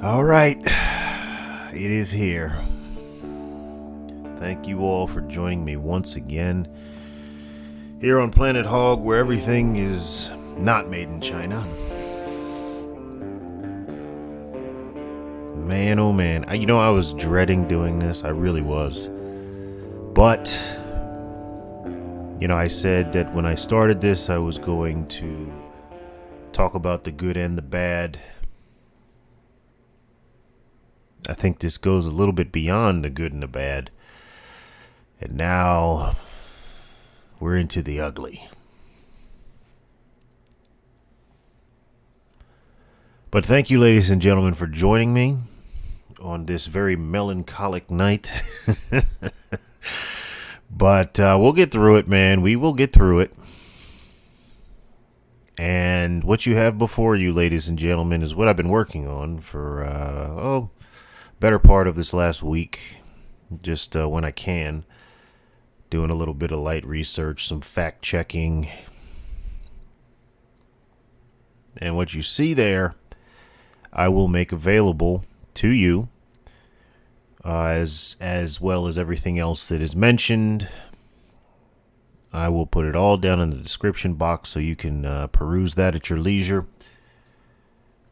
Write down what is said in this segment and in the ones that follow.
All right, it is here. Thank you all for joining me once again here on Planet Hog, where everything is not made in China. Man, oh man, I was dreading doing this. I really was. But, I said that when I started this, I was going to talk about the good and the bad. I think this goes a little bit beyond the good and the bad. And now we're into the ugly. But thank you, ladies and gentlemen, for joining me on this very melancholic night. But we'll get through it, man. We will get through it. And what you have before you, ladies and gentlemen, is what I've been working on for, better part of this last week. Just when I can. Doing a little bit of light research, some fact checking. And what you see there, I will make available to you, as well as everything else that is mentioned. I will put it all down in the description box so you can peruse that at your leisure.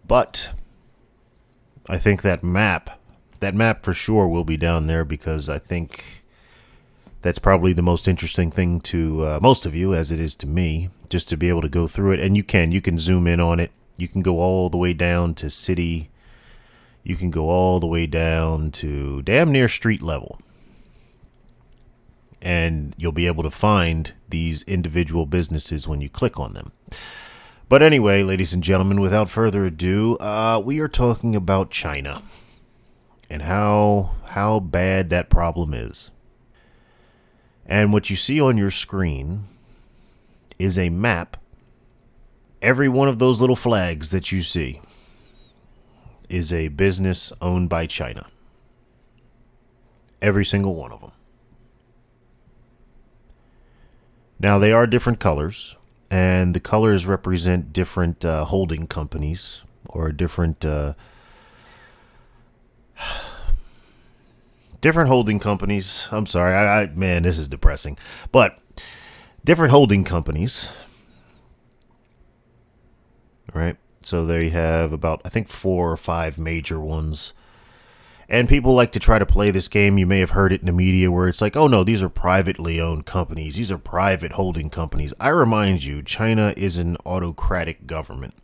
But I think that map for sure will be down there, because I think that's probably the most interesting thing to most of you, as it is to me, just to be able to go through it. And you can zoom in on it. You can go all the way down to city. You can go all the way down to damn near street level. And you'll be able to find these individual businesses when you click on them. But anyway, ladies and gentlemen, without further ado, we are talking about China and how bad that problem is. And what you see on your screen is a map. Every one of those little flags that you see is a business owned by China. Every single one of them. Now, they are different colors, and the colors represent different holding companies or different holding companies. I'm sorry, man, this is depressing. But different holding companies, right? So they have about, I think, 4 or 5 major ones. And people like to try to play this game. You may have heard it in the media where it's like, oh no, these are privately owned companies. These are private holding companies. I remind you, China is an autocratic government.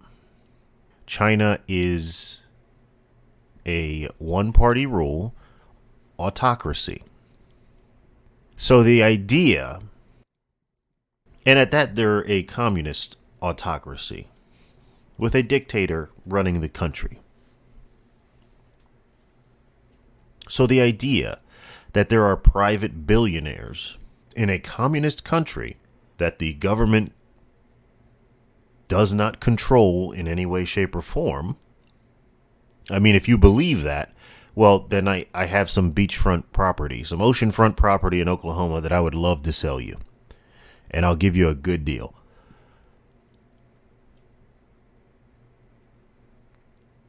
China is a one-party rule autocracy. So the idea, and at that they're a communist autocracy with a dictator running the country. So the idea that there are private billionaires in a communist country that the government does not control in any way, shape, or form. I mean, if you believe that, well, then I have some beachfront property, some oceanfront property in Oklahoma that I would love to sell you. And I'll give you a good deal.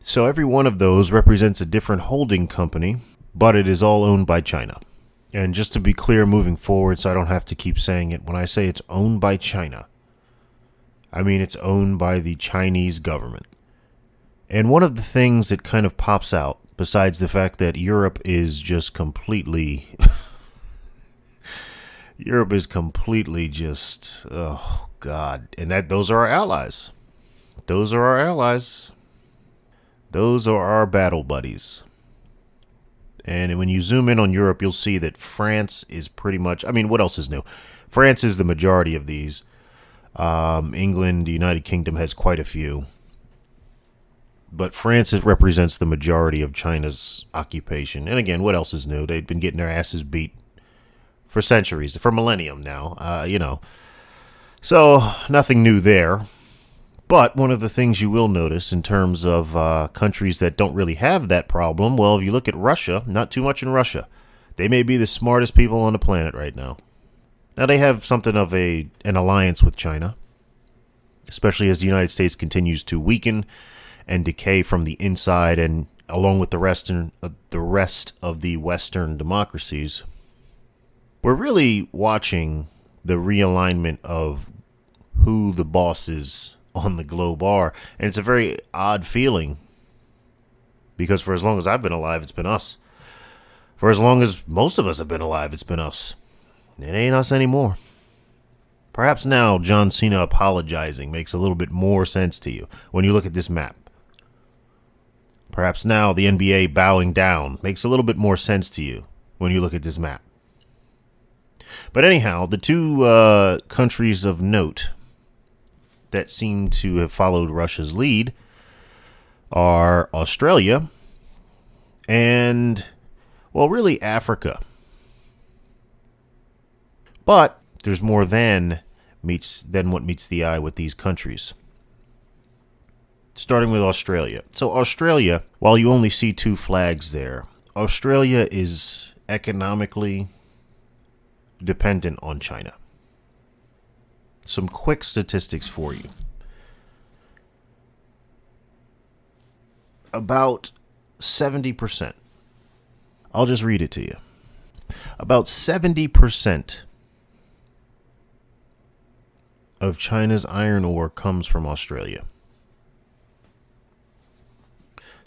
So every one of those represents a different holding company, but it is all owned by China. And just to be clear moving forward, so I don't have to keep saying it, when I say it's owned by China, I mean it's owned by the Chinese government. And one of the things that kind of pops out, besides the fact that Europe is just completely... Europe is completely just... Oh, God. And those are our allies. Those are our allies. Those are our battle buddies. And when you zoom in on Europe, you'll see that France is pretty much... I mean, what else is new? France is the majority of these. England, the United Kingdom has quite a few. But France represents the majority of China's occupation. And again, what else is new? They've been getting their asses beat for centuries, for millennium now, So, nothing new there. But one of the things you will notice in terms of countries that don't really have that problem, well, if you look at Russia, not too much in Russia. They may be the smartest people on the planet right now. Now, they have something of an alliance with China, especially as the United States continues to weaken and decay from the inside and along with the rest of the Western democracies, we're really watching the realignment of who the bosses on the globe are. And it's a very odd feeling because for as long as I've been alive, it's been us. For as long as most of us have been alive, it's been us. It ain't us anymore. Perhaps now John Cena apologizing makes a little bit more sense to you when you look at this map. Perhaps now the NBA bowing down makes a little bit more sense to you when you look at this map. But anyhow, the two countries of note that seem to have followed Russia's lead are Australia and, well, really Africa. But there's more than what meets the eye with these countries. Starting with Australia. So Australia, while you only see two flags there, Australia is economically dependent on China. Some quick statistics for you. About 70%. I'll just read it to you. About 70% of China's iron ore comes from Australia.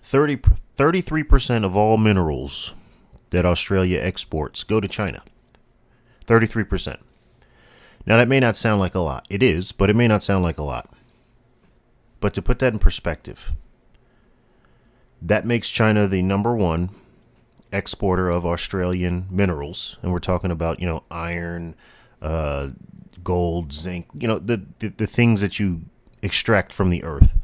33% of all minerals that Australia exports go to China. 33%. Now, that may not sound like a lot. It is, but it may not sound like a lot. But to put that in perspective, that makes China the number one exporter of Australian minerals. And we're talking about, iron, gold, zinc, the things that you extract from the earth.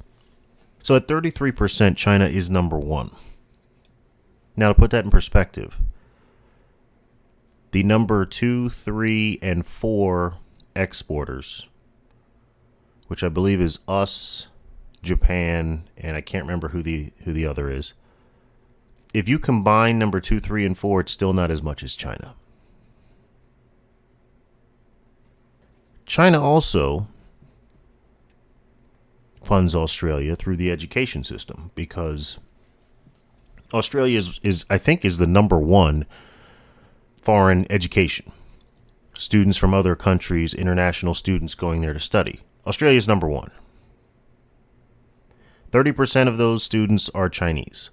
So at 33%, China is number one. Now, to put that in perspective, the number 2, 3, and 4 exporters, which I believe is us, Japan, and I can't remember who the other is. If you combine number 2, 3, and 4, it's still not as much as China. China also funds Australia through the education system because Australia is the number one foreign education. Students from other countries, international students going there to study. Australia is number one. 30% of those students are Chinese.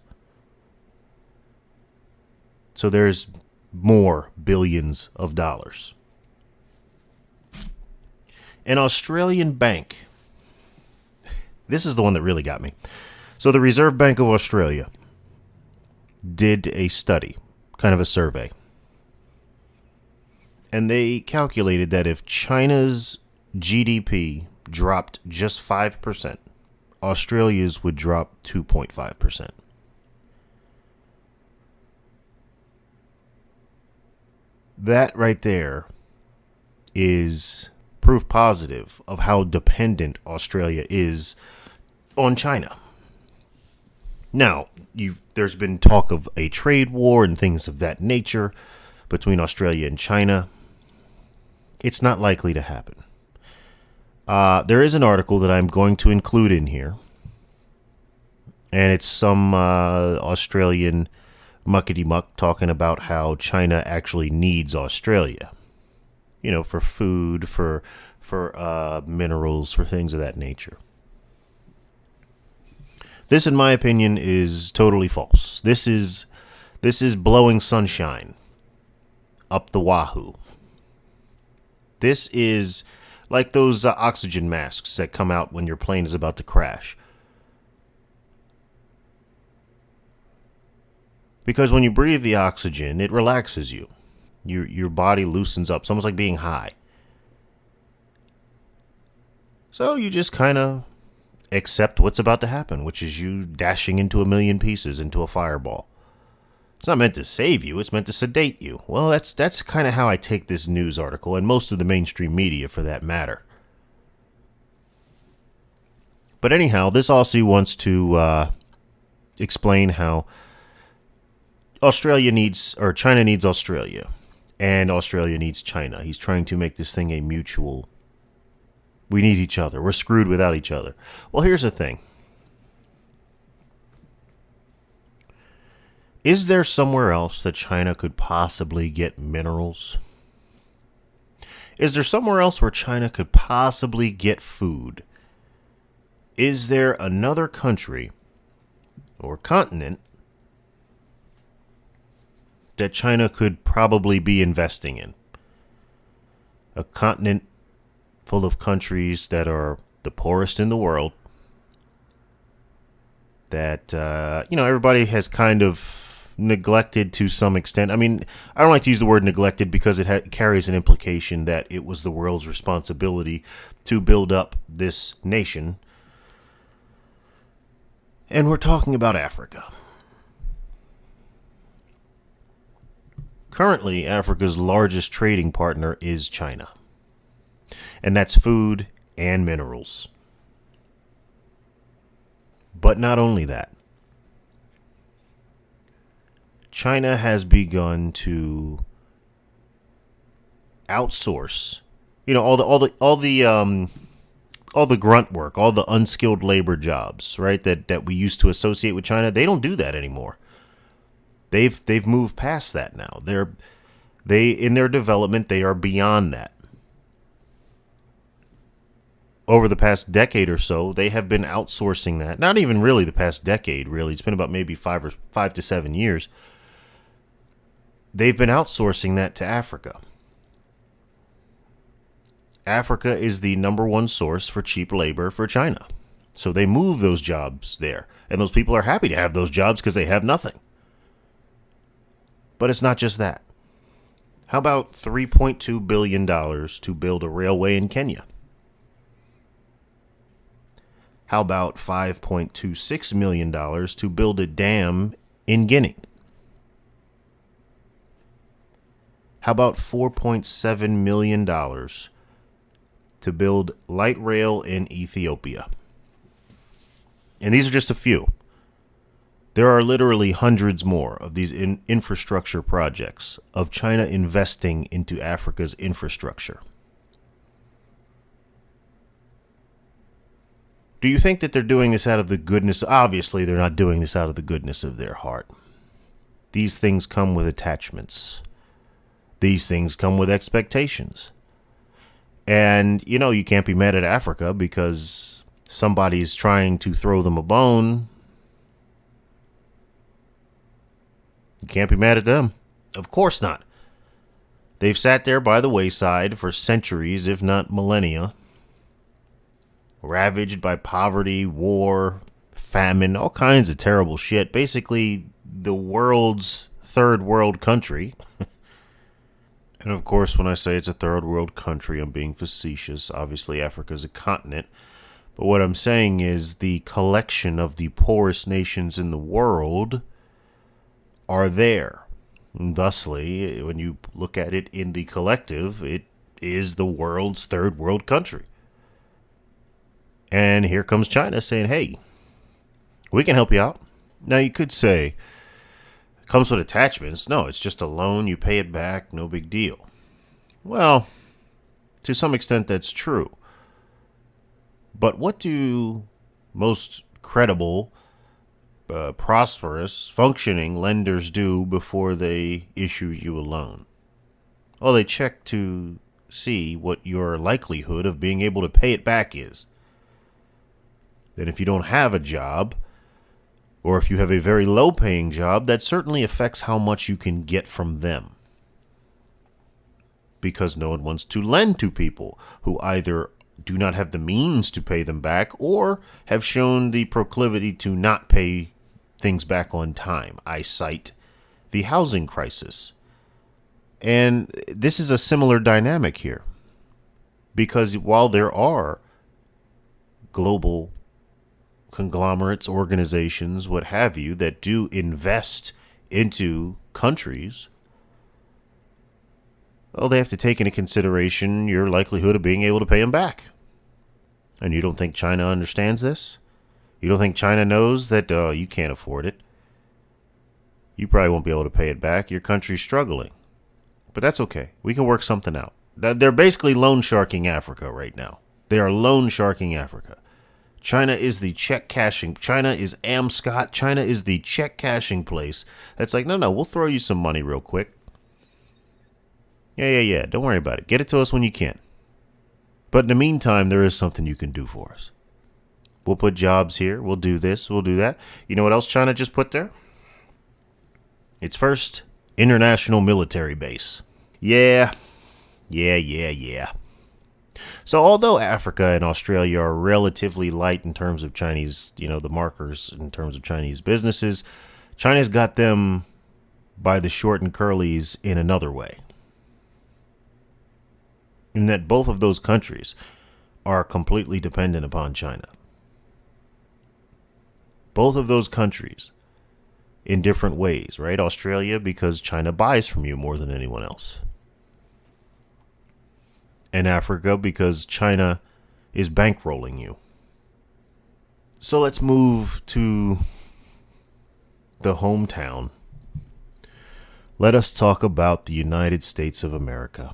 So there's more billions of dollars. An Australian bank. This is the one that really got me. So the Reserve Bank of Australia did a study, kind of a survey. And they calculated that if China's GDP dropped just 5%, Australia's would drop 2.5%. That right there is proof positive of how dependent Australia is on China. Now, there's been talk of a trade war and things of that nature between Australia and China. It's not likely to happen. There is an article that I'm going to include in here, and it's some Australian muckety-muck talking about how China actually needs Australia. For food, for minerals, for things of that nature. This, in my opinion, is totally false. This is blowing sunshine up the wahoo. This is like those oxygen masks that come out when your plane is about to crash. Because when you breathe the oxygen, it relaxes you. Your body loosens up. It's almost like being high. So you just kind of accept what's about to happen, which is you dashing into a million pieces into a fireball. It's not meant to save you. It's meant to sedate you. Well, that's kind of how I take this news article, and most of the mainstream media for that matter. But anyhow, this Aussie wants to explain how China needs Australia, and Australia needs China. He's trying to make this thing a mutual. We need each other. We're screwed without each other. Well, here's the thing. Is there somewhere else that China could possibly get minerals? Is there somewhere else where China could possibly get food? Is there another country or continent that China could probably be investing in? A continent full of countries that are the poorest in the world, that, everybody has kind of neglected to some extent. I mean, I don't like to use the word neglected because it carries an implication that it was the world's responsibility to build up this nation. And we're talking about Africa. Currently, Africa's largest trading partner is China. And that's food and minerals. But not only that. China has begun to outsource, all the grunt work, all the unskilled labor jobs, right? That we used to associate with China. They don't do that anymore. They've moved past that now. They in their development, they are beyond that. Over the past decade or so, they have been outsourcing that. Not even really the past decade, really. It's been about maybe 5 to 7 years. They've been outsourcing that to Africa. Africa is the number one source for cheap labor for China. So they move those jobs there. And those people are happy to have those jobs because they have nothing. But it's not just that. How about $3.2 billion to build a railway in Kenya? How about $5.26 million to build a dam in Guinea? How about $4.7 million to build light rail in Ethiopia? And these are just a few. There are literally hundreds more of these infrastructure projects of China investing into Africa's infrastructure. Do you think that they're doing this out of the goodness? Obviously, they're not doing this out of the goodness of their heart. These things come with attachments. These things come with expectations. And, you can't be mad at Africa because somebody's trying to throw them a bone. You can't be mad at them. Of course not. They've sat there by the wayside for centuries, if not millennia, ravaged by poverty, war, famine, all kinds of terrible shit. Basically, the world's third world country. And of course, when I say it's a third world country, I'm being facetious. Obviously, Africa is a continent. But what I'm saying is the collection of the poorest nations in the world are there. And thusly, when you look at it in the collective, it is the world's third world country. And here comes China saying, hey, we can help you out. Now, you could say, it comes with attachments. No, it's just a loan. You pay it back. No big deal. Well, to some extent, that's true. But what do most credible, prosperous, functioning lenders do before they issue you a loan? Well, they check to see what your likelihood of being able to pay it back is. Then if you don't have a job, or if you have a very low-paying job, that certainly affects how much you can get from them. Because no one wants to lend to people who either do not have the means to pay them back or have shown the proclivity to not pay things back on time. I cite the housing crisis. And this is a similar dynamic here. Because while there are global conglomerates, organizations, what have you, that do invest into countries, well, they have to take into consideration your likelihood of being able to pay them back. And you don't think China understands this? You don't think China knows that you can't afford it? You probably won't be able to pay it back. Your country's struggling. But that's okay. We can work something out. They're basically loan sharking Africa right now. They are loan sharking Africa. China is the check cashing. China is Amscot. China is the check cashing place. That's like, no, we'll throw you some money real quick. Yeah. Don't worry about it. Get it to us when you can. But in the meantime, there is something you can do for us. We'll put jobs here. We'll do this. We'll do that. You know what else China just put there? Its first international military base. Yeah. So although Africa and Australia are relatively light in terms of Chinese, the markers in terms of Chinese businesses, China's got them by the short and curlies in another way. In that both of those countries are completely dependent upon China. Both of those countries in different ways, right? Australia, because China buys from you more than anyone else. And Africa, because China is bankrolling you. So let's move to the hometown. Let us talk about the United States of America.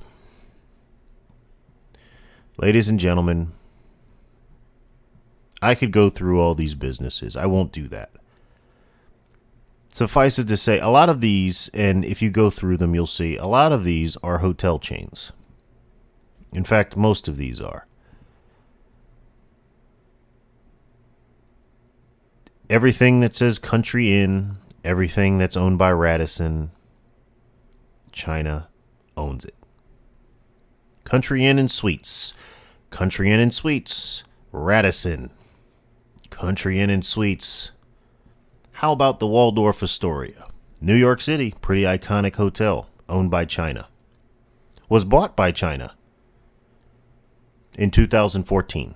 Ladies and gentlemen, I could go through all these businesses. I won't do that. Suffice it to say, a lot of these, and if you go through them, you'll see, a lot of these are hotel chains. In fact, most of these are. Everything that says Country Inn, everything that's owned by Radisson, China owns it. Country Inn and Suites. Country Inn and Suites. Radisson. Country Inn and Suites. How about the Waldorf Astoria? New York City, pretty iconic hotel, owned by China. Was bought by China in 2014.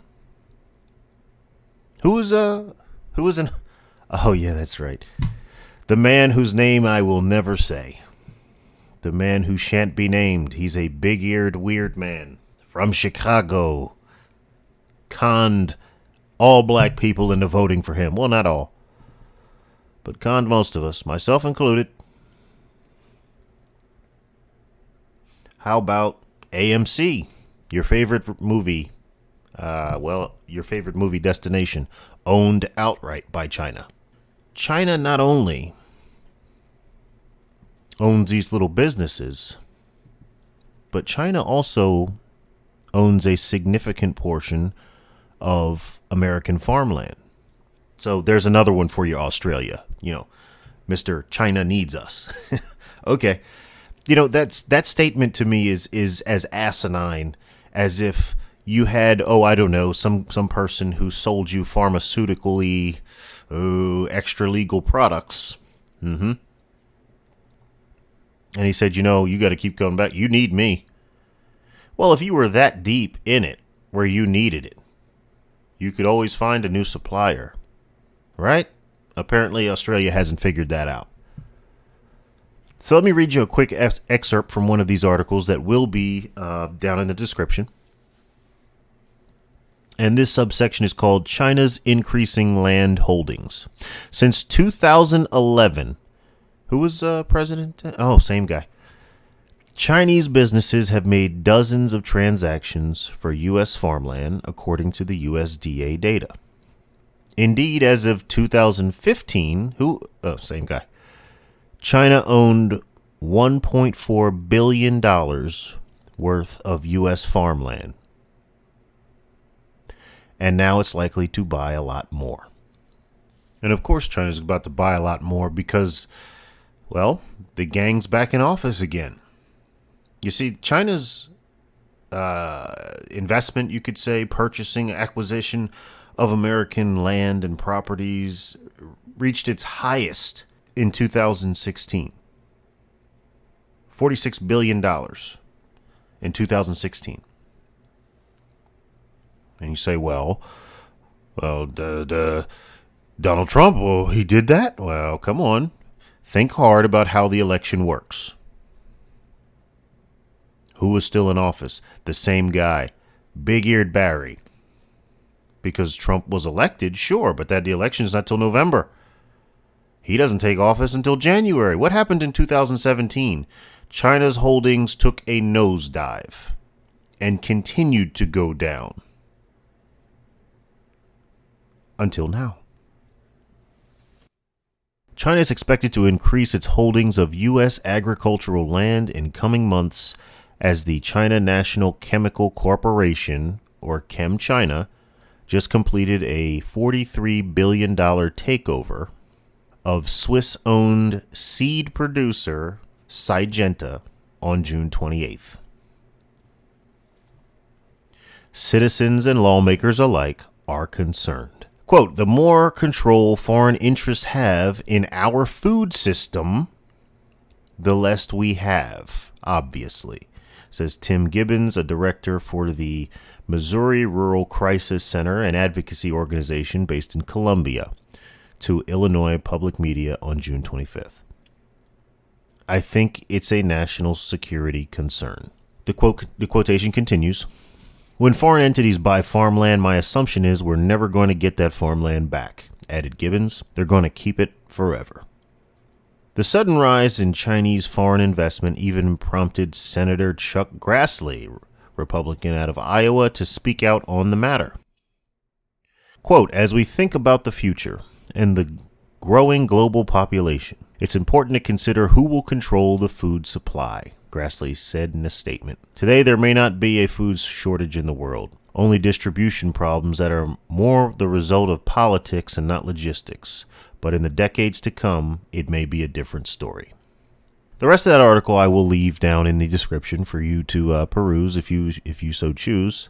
Who was an... Oh, yeah, that's right. The man whose name I will never say. The man who shan't be named. He's a big-eared, weird man from Chicago. Conned all black people into voting for him. Well, not all, but conned most of us, myself included. How about AMC? Your favorite movie, your favorite movie destination, owned outright by China. China not only owns these little businesses, but China also owns a significant portion of American farmland. So there's another one for you, Australia. Mr. China needs us. Okay. That statement to me is as asinine as if you had, some person who sold you pharmaceutically extra legal products. And he said, you got to keep going back. You need me. Well, if you were that deep in it where you needed it, you could always find a new supplier, right? Apparently, Australia hasn't figured that out. So let me read you a quick excerpt from one of these articles that will be down in the description. And this subsection is called China's Increasing Land Holdings. Since 2011, who was president? Oh, same guy. Chinese businesses have made dozens of transactions for U.S. farmland, according to the USDA data. Indeed, as of 2015, same guy. China owned $1.4 billion worth of U.S. farmland. And now it's likely to buy a lot more. And of course, China's about to buy a lot more because, well, the gang's back in office again. You see, China's investment, you could say, purchasing, acquisition of American land and properties reached its highest in 2016. $46 billion in 2016. And you say, well, Donald Trump, well, he did that? Well, come on. Think hard about how the election works. Who was still in office? The same guy. Big-eared Barry. Because Trump was elected, sure, but the election is not till November. He doesn't take office until January. What happened in 2017? China's holdings took a nosedive and continued to go down. until now. China is expected to increase its holdings of U.S. agricultural land in coming months as the China National Chemical Corporation, or ChemChina, just completed a $43 billion takeover of Swiss-owned seed producer Syngenta on June 28th. Citizens and lawmakers alike are concerned. Quote, the more control foreign interests have in our food system, the less we have, obviously, says Tim Gibbons, a director for the Missouri Rural Crisis Center, an advocacy organization based in Columbia, to Illinois Public Media on June 25th. I think it's a national security concern. The quotation continues. When foreign entities buy farmland, my assumption is we're never going to get that farmland back, added Gibbons. They're going to keep it forever. The sudden rise in Chinese foreign investment even prompted Senator Chuck Grassley, Republican out of Iowa, to speak out on the matter. Quote, as we think about the future and the growing global population, it's important to consider who will control the food supply, Grassley said in a statement. Today, there may not be a food shortage in the world, only distribution problems that are more the result of politics and not logistics. But in the decades to come, it may be a different story. The rest of that article I will leave down in the description for you to peruse if you so choose.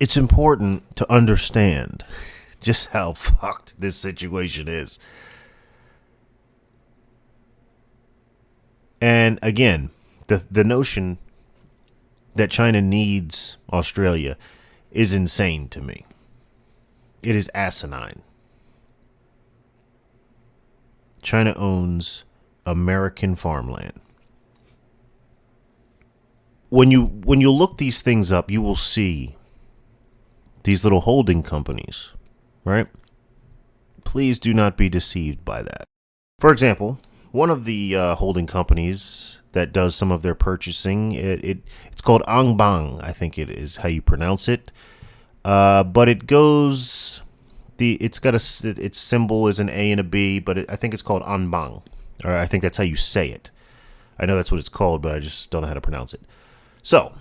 It's important to understand just how fucked this situation is. And again, the notion that China needs Australia is insane to me. It is asinine. China owns American farmland. When you look these things up, you will see these little holding companies, right? Please do not be deceived by that. For example, one of the holding companies that does some of their purchasing, it's called Angbang, I think it is how you pronounce it. But it goes, its symbol is an A and a B, but I think it's called Angbang, or I think that's how you say it. I know that's what it's called, but I just don't know how to pronounce it. So,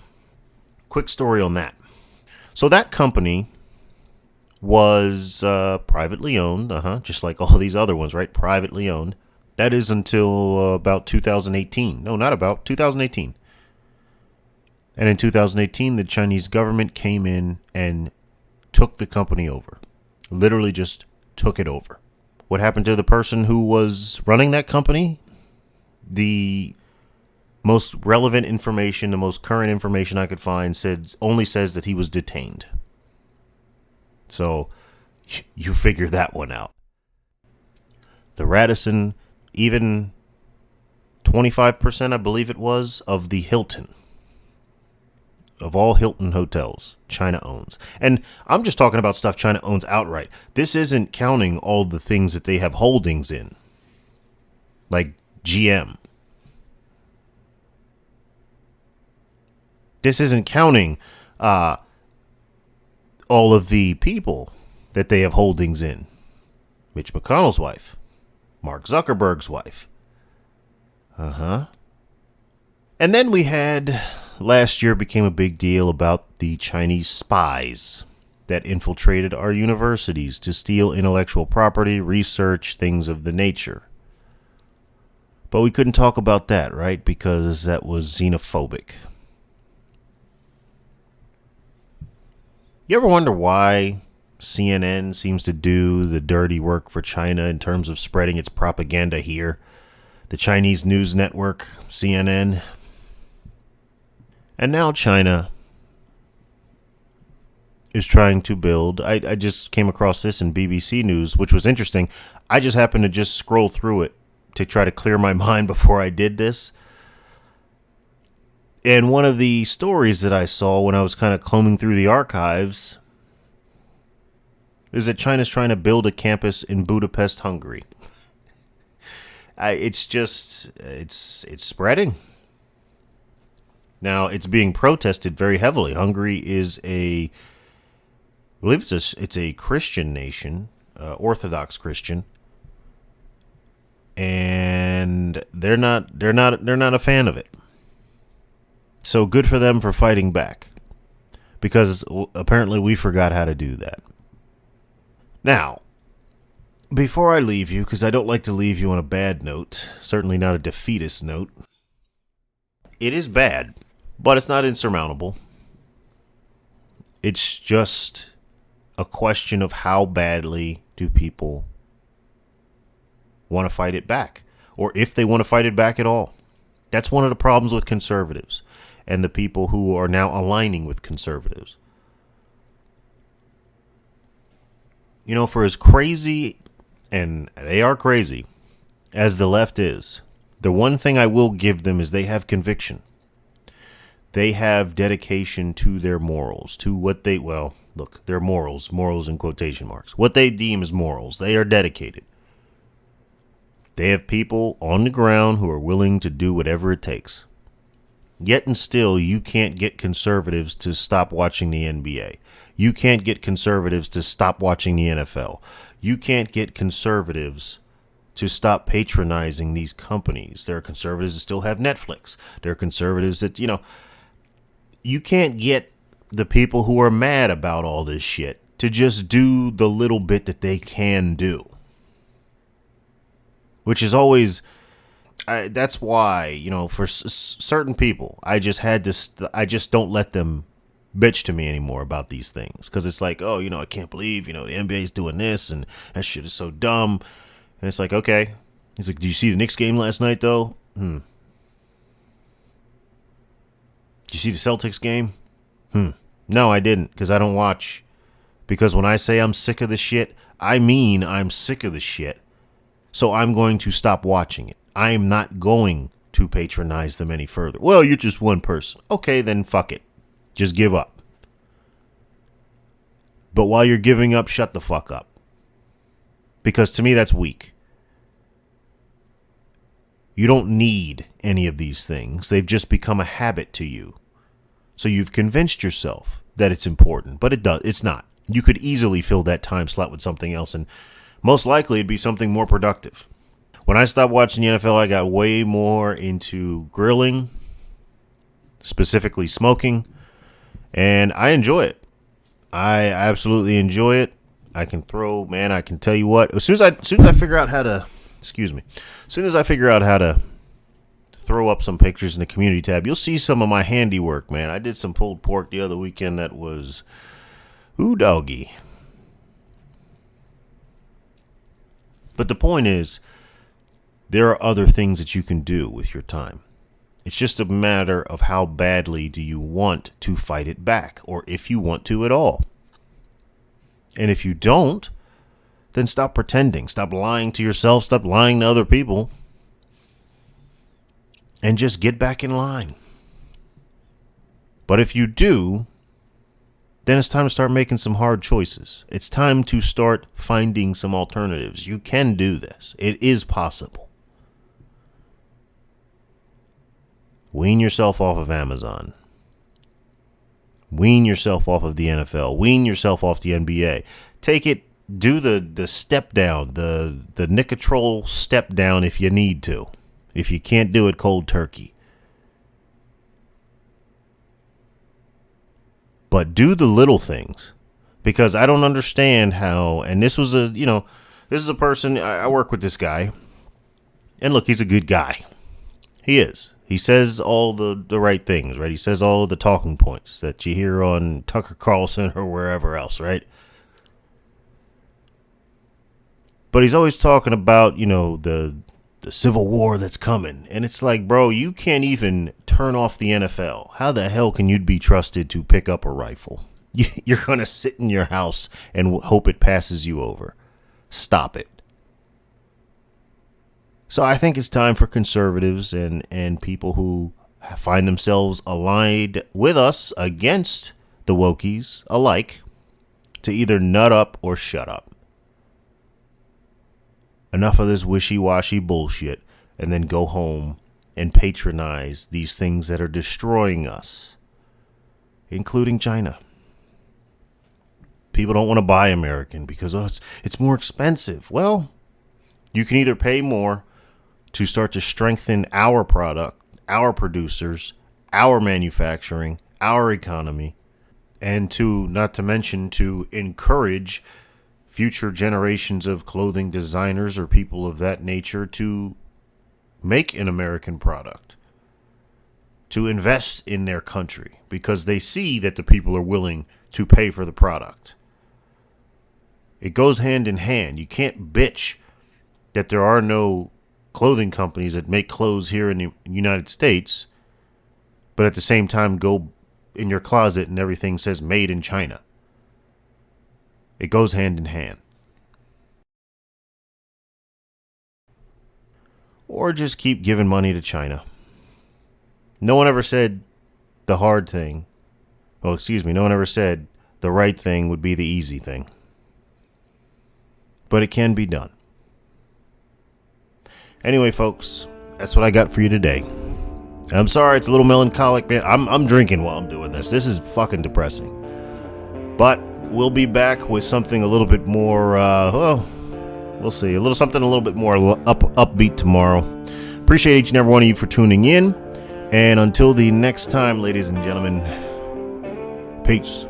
quick story on that. So that company was privately owned, just like all these other ones, right? Privately owned. That is until about 2018. No, not about 2018. And in 2018, the Chinese government came in and took the company over. Literally just took it over. What happened to the person who was running that company? The most relevant information, the most current information I could find only says that he was detained. So you figure that one out. The Radisson, even 25%, I believe it was, of the Hilton, of all Hilton hotels, China owns. And I'm just talking about stuff China owns outright. This isn't counting all the things that they have holdings in, like GM. This isn't counting all of the people that they have holdings in. Mitch McConnell's wife. Mark Zuckerberg's wife. And then we had, last year became a big deal about the Chinese spies that infiltrated our universities to steal intellectual property, research, things of the nature. But we couldn't talk about that, right? Because that was xenophobic. You ever wonder why CNN seems to do the dirty work for China in terms of spreading its propaganda here? The Chinese news network, CNN. And now China is trying to build. I just came across this in BBC News, which was interesting. I just happened to just scroll through it to try to clear my mind before I did this. And one of the stories that I saw when I was kind of combing through the archives is that China's trying to build a campus in Budapest, Hungary. It's spreading. Now, it's being protested very heavily. Hungary is I believe it's a Christian nation. Orthodox Christian, and they're not a fan of it. So good for them for fighting back, because apparently we forgot how to do that. Now, before I leave you, because I don't like to leave you on a bad note, certainly not a defeatist note, it is bad, but it's not insurmountable. It's just a question of how badly do people want to fight it back, or if they want to fight it back at all. That's one of the problems with conservatives and the people who are now aligning with conservatives. You know, for as crazy, and they are crazy, as the left is, the one thing I will give them is they have conviction. They have dedication to their morals, to what they, well, look, their morals in quotation marks, what they deem as morals. They are dedicated. They have people on the ground who are willing to do whatever it takes. Yet and still, you can't get conservatives to stop watching the NBA. You can't get conservatives to stop watching the NFL. You can't get conservatives to stop patronizing these companies. There are conservatives that still have Netflix. There are conservatives that, you can't get the people who are mad about all this shit to just do the little bit that they can do. Which is always, that's why, for certain people, I just don't let them bitch to me anymore about these things. Because it's like, oh, I can't believe, the NBA is doing this and that shit is so dumb. And it's like, okay. He's like, did you see the Knicks game last night, though? Did you see the Celtics game? No, I didn't, because I don't watch. Because when I say I'm sick of the shit, I mean I'm sick of the shit. So I'm going to stop watching it. I am not going to patronize them any further. Well, you're just one person. Okay, then fuck it. Just give up. But while you're giving up, shut the fuck up. Because to me, that's weak. You don't need any of these things. They've just become a habit to you. So you've convinced yourself that it's important, but it's not. You could easily fill that time slot with something else, and most likely it'd be something more productive. When I stopped watching the NFL, I got way more into grilling, specifically smoking, and I enjoy it. I absolutely enjoy it. I can tell you what, as soon as I figure out how to, throw up some pictures in the community tab, you'll see some of my handiwork, man. I did some pulled pork the other weekend that was, ooh, doggy. But the point is, there are other things that you can do with your time. It's just a matter of how badly do you want to fight it back, or if you want to at all. And if you don't, then stop pretending. Stop lying to yourself. Stop lying to other people. And just get back in line. But if you do, then it's time to start making some hard choices. It's time to start finding some alternatives. You can do this. It is possible. Wean yourself off of Amazon. Wean yourself off of the NFL. Wean yourself off the NBA. Do the step down, the Nicotrol step down if you need to. If you can't do it cold turkey. But do the little things. Because I don't understand how, and this is a person, I work with this guy. And look, he's a good guy. He is. He says all the right things, right? He says all of the talking points that you hear on Tucker Carlson or wherever else, right? But he's always talking about, the civil war that's coming. And it's like, bro, you can't even turn off the NFL. How the hell can you be trusted to pick up a rifle? You're going to sit in your house and hope it passes you over. Stop it. So I think it's time for conservatives and people who find themselves aligned with us against the wokies alike to either nut up or shut up. Enough of this wishy-washy bullshit, and then go home and patronize these things that are destroying us, including China. People don't want to buy American because it's more expensive. Well, you can either pay more to start to strengthen our product, our producers, our manufacturing, our economy, and to, not to mention, to encourage future generations of clothing designers or people of that nature to make an American product, to invest in their country because they see that the people are willing to pay for the product. It goes hand in hand. You can't bitch that there are no clothing companies that make clothes here in the United States, but at the same time go in your closet and everything says made in China. It goes hand in hand. Or just keep giving money to China. No one ever said the hard thing. No one ever said the right thing would be the easy thing. But it can be done. Anyway, folks, that's what I got for you today. I'm sorry it's a little melancholic, man. I'm drinking while I'm doing this. This is fucking depressing. But we'll be back with something a little bit more, we'll see. Something a little bit more upbeat tomorrow. Appreciate each and every one of you for tuning in. And until the next time, ladies and gentlemen, peace.